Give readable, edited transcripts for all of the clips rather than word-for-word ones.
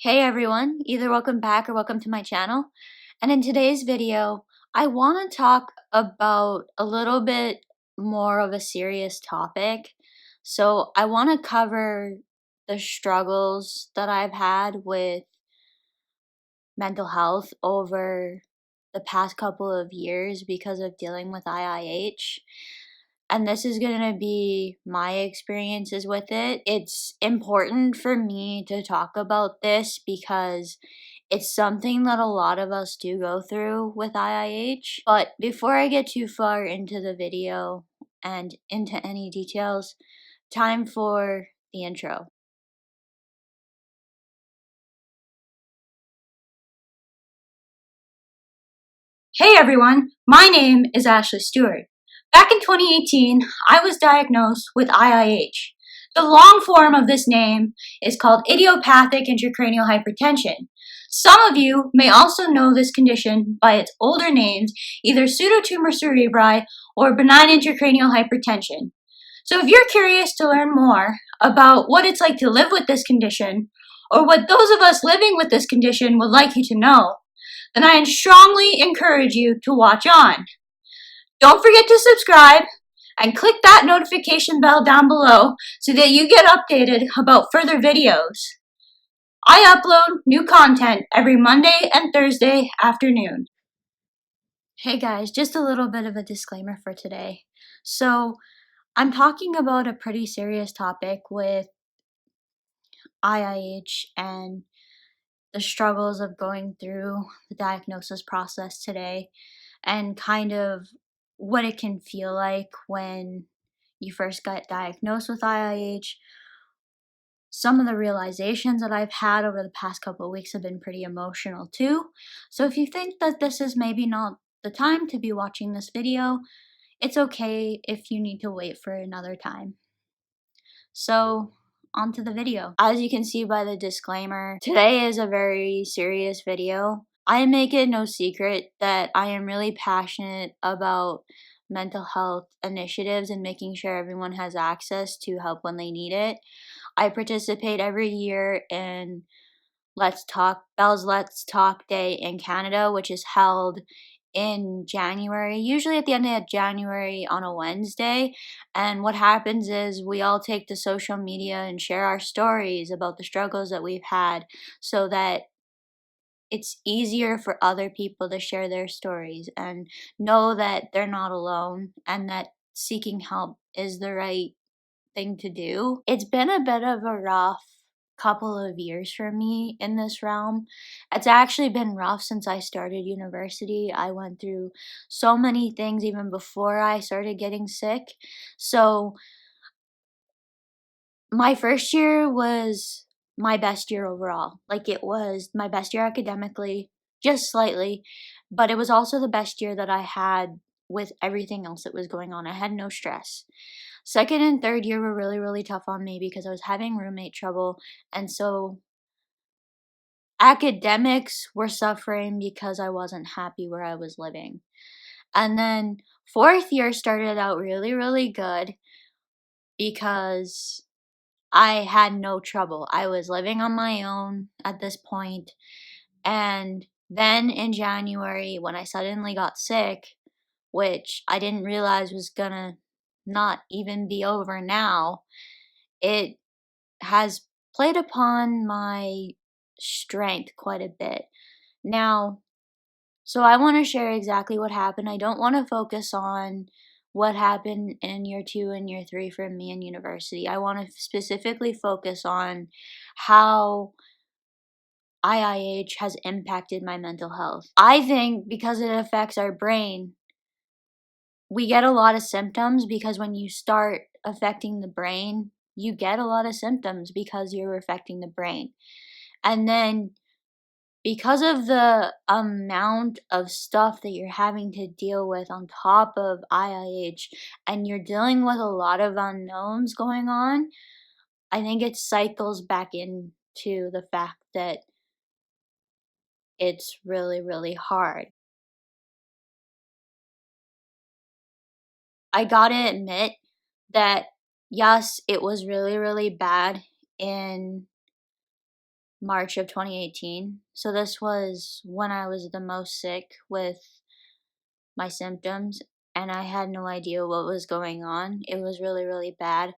Hey everyone, either welcome back or welcome to my channel. And in today's video, I want to talk about a little bit more of a serious topic. So I want to cover the struggles that I've had with mental health over the past couple of years because of dealing with IIH. And this is going to be my experiences with it. It's important for me to talk about this because it's something that a lot of us do go through with IIH. But before I get too far into the video and into any details, time for the intro. Hey everyone, my name is Ashley Stewart. Back in 2018, I was diagnosed with IIH. The long form of this name is called idiopathic intracranial hypertension. Some of you may also know this condition by its older names, either pseudotumor cerebri or benign intracranial hypertension. So if you're curious to learn more about what it's like to live with this condition, or what those of us living with this condition would like you to know, then I strongly encourage you to watch on. Don't forget to subscribe and click that notification bell down below so that you get updated about further videos. I upload new content every Monday and Thursday afternoon. Hey guys, just a little bit of a disclaimer for today. So, I'm talking about a pretty serious topic with IIH and the struggles of going through the diagnosis process today and kind of what it can feel like when you first got diagnosed with IIH. Some of the realizations that I've had over the past couple of weeks have been pretty emotional too. So if you think that this is maybe not the time to be watching this video, it's okay if you need to wait for another time. So, on to the video. As you can see by the disclaimer, today is a very serious video. I make it no secret that I am really passionate about mental health initiatives and making sure everyone has access to help when they need it. I participate every year in Bell's Let's Talk Day in Canada, which is held in January, usually at the end of January on a Wednesday. And what happens is we all take to social media and share our stories about the struggles that we've had so that it's easier for other people to share their stories and know that they're not alone and that seeking help is the right thing to do. It's been a bit of a rough couple of years for me in this realm. It's actually been rough since I started university. I went through so many things even before I started getting sick. So my first year was my best year overall. Like, it was my best year academically, just slightly, but it was also the best year that I had with everything else that was going on. I had no stress. Second and third year were really, really tough on me because I was having roommate trouble, and so academics were suffering because I wasn't happy where I was living. And then fourth year started out really, really good because I had no trouble. I was living on my own at this point, and then in January, when I suddenly got sick, which I didn't realize was gonna not even be over now, it has played upon my strength quite a bit. Now, so I want to share exactly what happened. I don't want to focus on what happened in year 2 and year 3 for me in university. I want to specifically focus on how IIH has impacted my mental health. I think because it affects our brain, we get a lot of symptoms because when you start affecting the brain, you get a lot of symptoms because you're affecting the brain. And then because of the amount of stuff that you're having to deal with on top of IIH, and you're dealing with a lot of unknowns going on, I think it cycles back into the fact that it's really, really hard. I gotta admit that yes, it was really, really bad in March of 2018. So this was when I was the most sick with my symptoms, and I had no idea what was going on. It was really, really bad.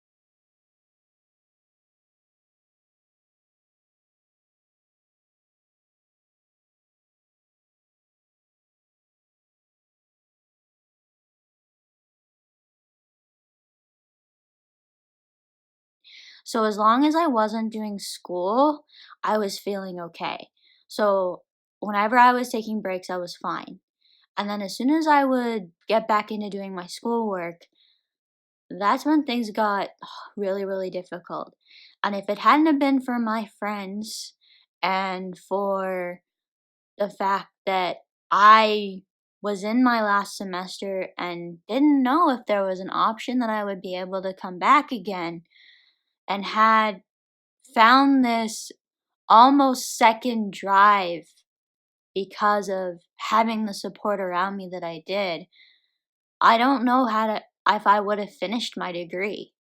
So as long as I wasn't doing school, I was feeling okay. So whenever I was taking breaks, I was fine. And then as soon as I would get back into doing my schoolwork, that's when things got really, really difficult. And if it hadn't have been for my friends and for the fact that I was in my last semester and didn't know if there was an option that I would be able to come back again, and had found this almost second drive because of having the support around me that I did, I don't know how to if I would have finished my degree.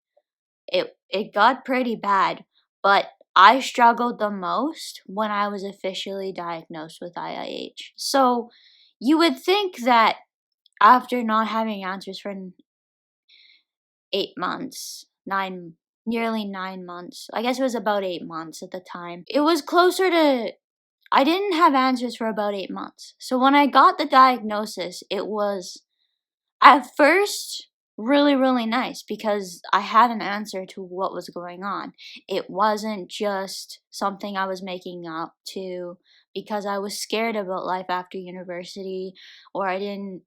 It got pretty bad, but I struggled the most when I was officially diagnosed with IIH. So you would think that after not having answers for 8 months, nearly 9 months, I guess it was about 8 months at the time. It was closer to I didn't have answers for about 8 months. So when I got the diagnosis, it was at first really, really nice because I had an answer to what was going on. It wasn't just something I was making up to because I was scared about life after university, or I didn't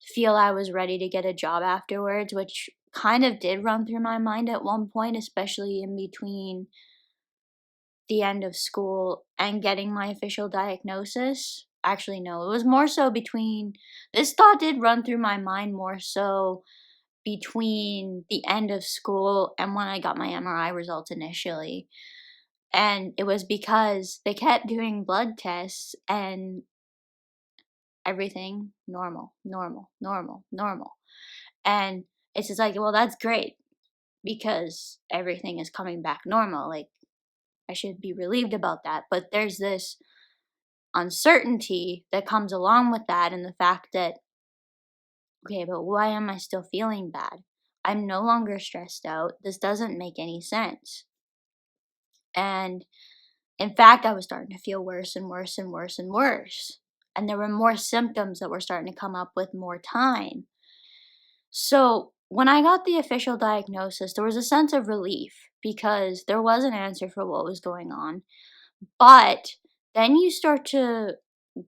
feel I was ready to get a job afterwards, which kind of did run through my mind at one point, especially in between the end of school and getting my official diagnosis. Actually, no, it was more so between this thought did run through my mind more so between the end of school and when I got my MRI results initially. And it was because they kept doing blood tests and everything normal, normal, normal, normal. And it's just like, well, that's great because everything is coming back normal. Like, I should be relieved about that. But there's this uncertainty that comes along with that, and the fact that, okay, but why am I still feeling bad? I'm no longer stressed out. This doesn't make any sense. And in fact, I was starting to feel worse and worse and worse and worse. And there were more symptoms that were starting to come up with more time. So when I got the official diagnosis, there was a sense of relief because there was an answer for what was going on. But then you start to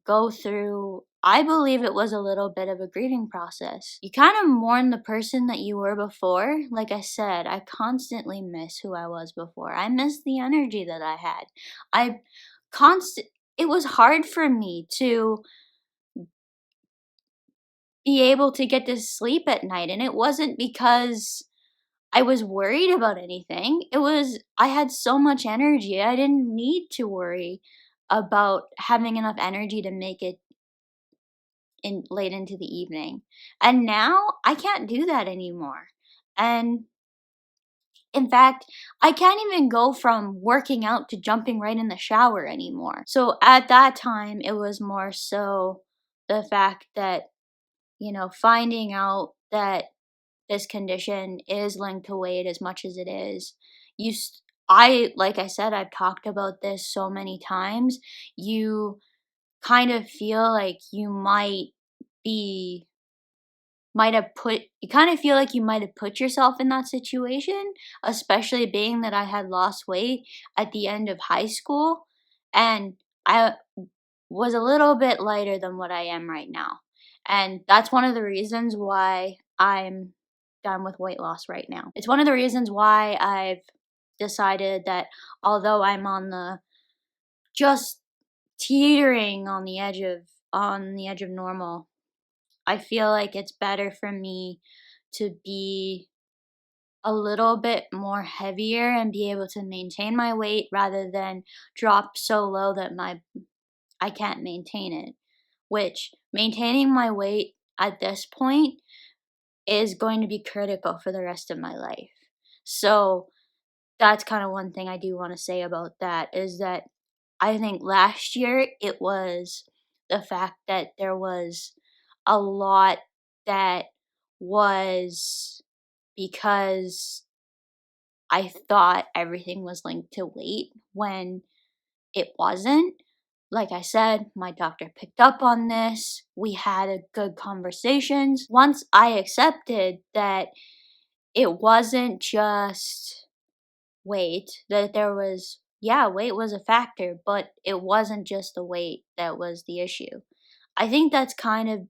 go through, I believe it was a little bit of a grieving process. You kind of mourn the person that you were before. Like I said, I constantly miss who I was before. I miss the energy that I had. I constant it was hard for me to be able to get to sleep at night, and it wasn't because I was worried about anything. It was I had so much energy. I didn't need to worry about having enough energy to make it in late into the evening. And now I can't do that anymore. And in fact, I can't even go from working out to jumping right in the shower anymore. So at that time, it was more so the fact that, finding out that this condition is linked to weight as much as it is. Like I said, I've talked about this so many times. You kind of feel like be you kind of feel like you might have put yourself in that situation, especially being that I had lost weight at the end of high school, and I was a little bit lighter than what I am right now. And that's one of the reasons why I'm done with weight loss right now. It's one of the reasons why I've decided that although I'm on the just teetering on the edge of normal, I feel like it's better for me to be a little bit more heavier and be able to maintain my weight rather than drop so low that my I can't maintain it. Which maintaining my weight at this point is going to be critical for the rest of my life. So that's kind of one thing I do want to say about that is that I think last year it was the fact that there was a lot that was because I thought everything was linked to weight when it wasn't. Like I said, my doctor picked up on this. We had a good conversations. Once I accepted that it wasn't just weight, that there was, yeah, weight was a factor, but it wasn't just the weight that was the issue. I think that's kind of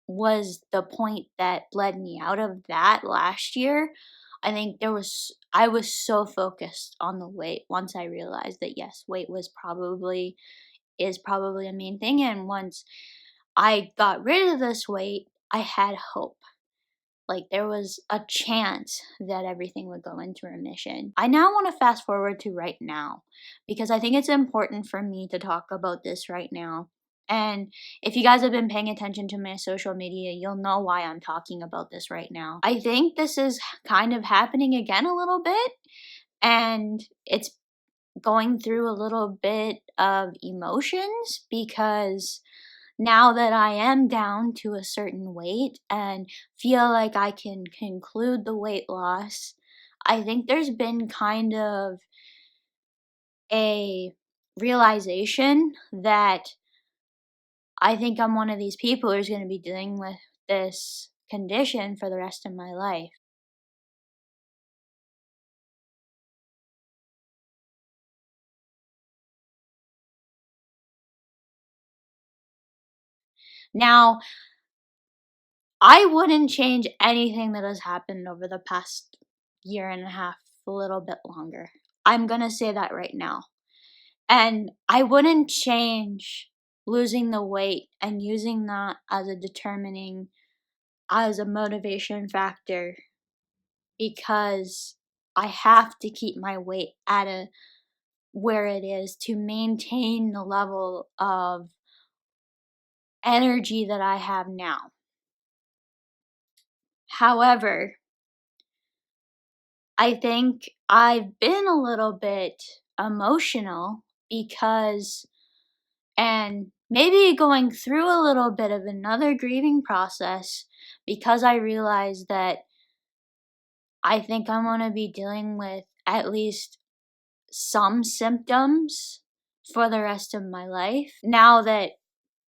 was the point that led me out of that last year. I was so focused on the weight once I realized that yes, weight was probably is probably a main thing, and once I got rid of this weight, I had hope. Like there was a chance that everything would go into remission. I now want to fast forward to right now because I think it's important for me to talk about this right now. And if you guys have been paying attention to my social media, you'll know why I'm talking about this right now. I think this is kind of happening again a little bit, and it's going through a little bit of emotions because now that I am down to a certain weight and feel like I can conclude the weight loss, I think there's been kind of a realization that I think I'm one of these people who's going to be dealing with this condition for the rest of my life. Now, I wouldn't change anything that has happened over the past year and a half, a little bit longer. I'm going to say that right now. And I wouldn't change losing the weight and using that as a determining, as a motivation factor because I have to keep my weight at a where it is to maintain the level of energy that I have now. However, I think I've been a little bit emotional because and maybe going through a little bit of another grieving process because I realized that I think I'm going to be dealing with at least some symptoms for the rest of my life. Now that,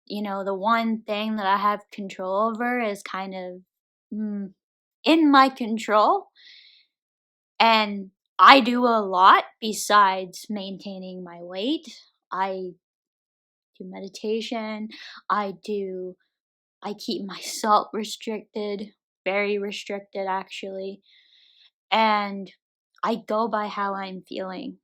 the one thing that I have control over is kind of in my control. And I do a lot besides maintaining my weight. I do meditation. I do I keep my salt restricted, very restricted actually, and I go by how I'm feeling.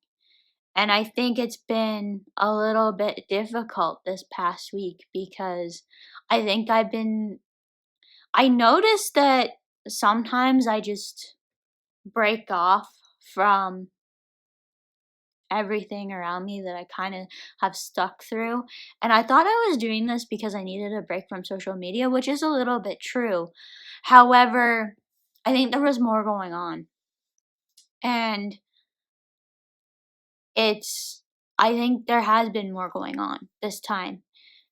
And I think it's been a little bit difficult this past week because I think I noticed that sometimes I just break off from everything around me that I kind of have stuck through. And I thought I was doing this because I needed a break from social media, which is a little bit true. However, I think there was more going on. And I think there has been more going on this time.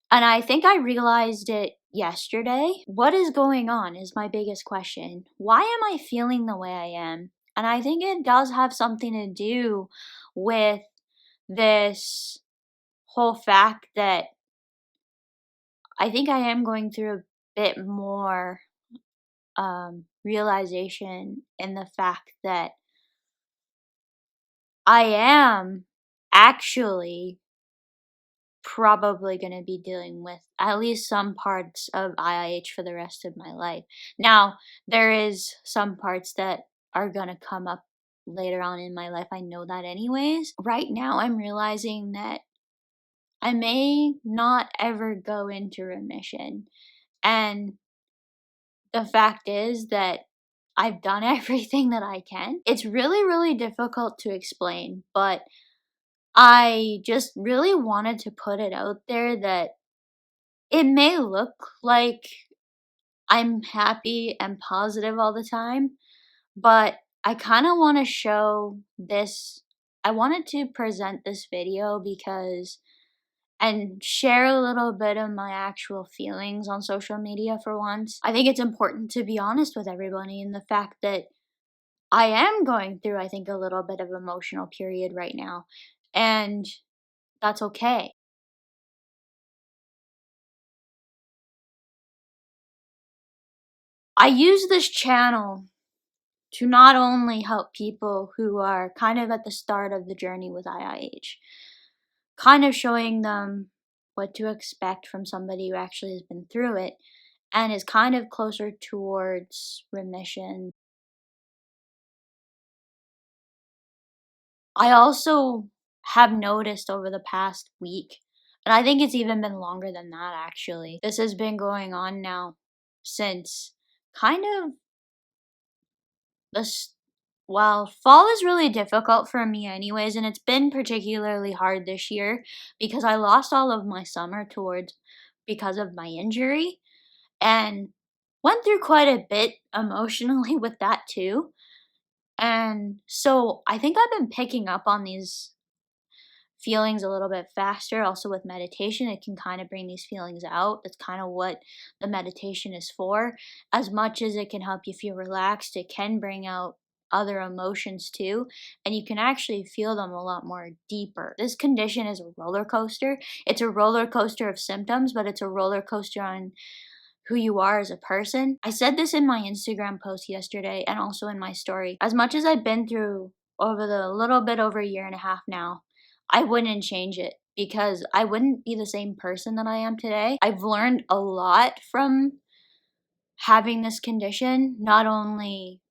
And I think I realized it yesterday. What is going on is my biggest question. Why am I feeling the way I am? And I think it does have something to do with this whole fact that I think I am going through a bit more realization in the fact that I am actually probably going to be dealing with at least some parts of IIH for the rest of my life. Now, there is some parts that are going to come up later on in my life. I know that anyways. Right now, I'm realizing that I may not ever go into remission. And the fact is that I've done everything that I can. It's really, really difficult to explain, but I just really wanted to put it out there that it may look like I'm happy and positive all the time, but I kind of want to show this I wanted to present this video because and share a little bit of my actual feelings on social media for once. I think it's important to be honest with everybody in the fact that I am going through, I think, a little bit of emotional period right now, and that's okay. I use this channel to not only help people who are kind of at the start of the journey with IIH, kind of showing them what to expect from somebody who actually has been through it and is kind of closer towards remission. I also have noticed over the past week, and I think it's even been longer than that actually. This has been going on now since kind of this well, fall is really difficult for me anyways, and it's been particularly hard this year because I lost all of my summer towards because of my injury and went through quite a bit emotionally with that too. And so I think I've been picking up on these feelings a little bit faster. Also, with meditation, it can kind of bring these feelings out. That's kind of what the meditation is for. As much as it can help you feel relaxed, it can bring out other emotions too, and you can actually feel them a lot more deeper. This condition is a roller coaster. It's a roller coaster of symptoms, but it's a roller coaster on who you are as a person. I said this in my Instagram post yesterday and also in my story. As much as I've been through over the little bit over a year and a half now, I wouldn't change it because I wouldn't be the same person that I am today. I've learned a lot from having this condition, not only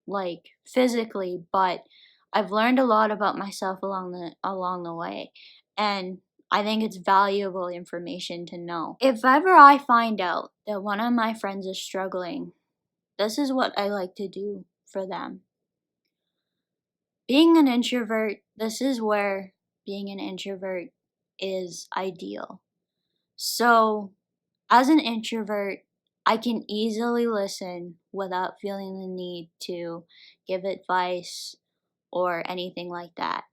like physically, but I've learned a lot about myself along the way. And I think it's valuable information to know. If ever I find out that one of my friends is struggling, this is what I like to do for them. Being an introvert, this is where being an introvert is ideal. So, as an introvert, I can easily listen without feeling the need to give advice or anything like that.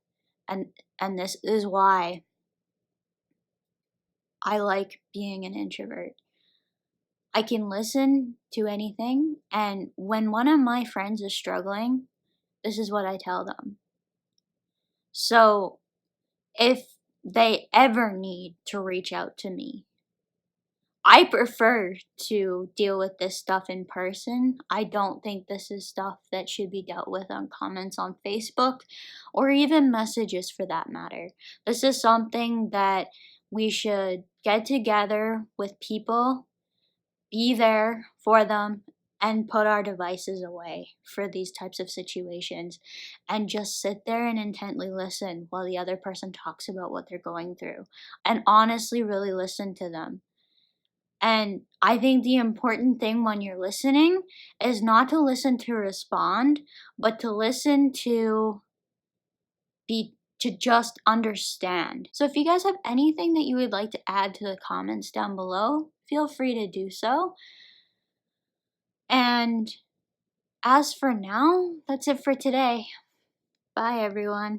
And and this is why I like being an introvert. I can listen to anything, and when one of my friends is struggling, this is what I tell them. So, if they ever need to reach out to me, I prefer to deal with this stuff in person. I don't think this is stuff that should be dealt with on comments on Facebook or even messages for that matter. This is something that we should get together with people, be there for them, and put our devices away for these types of situations and just sit there and intently listen while the other person talks about what they're going through and honestly really listen to them. And I think the important thing when you're listening is not to listen to respond, but to listen to just understand. So if you guys have anything that you would like to add to the comments down below, feel free to do so. And as for now, that's it for today. Bye everyone.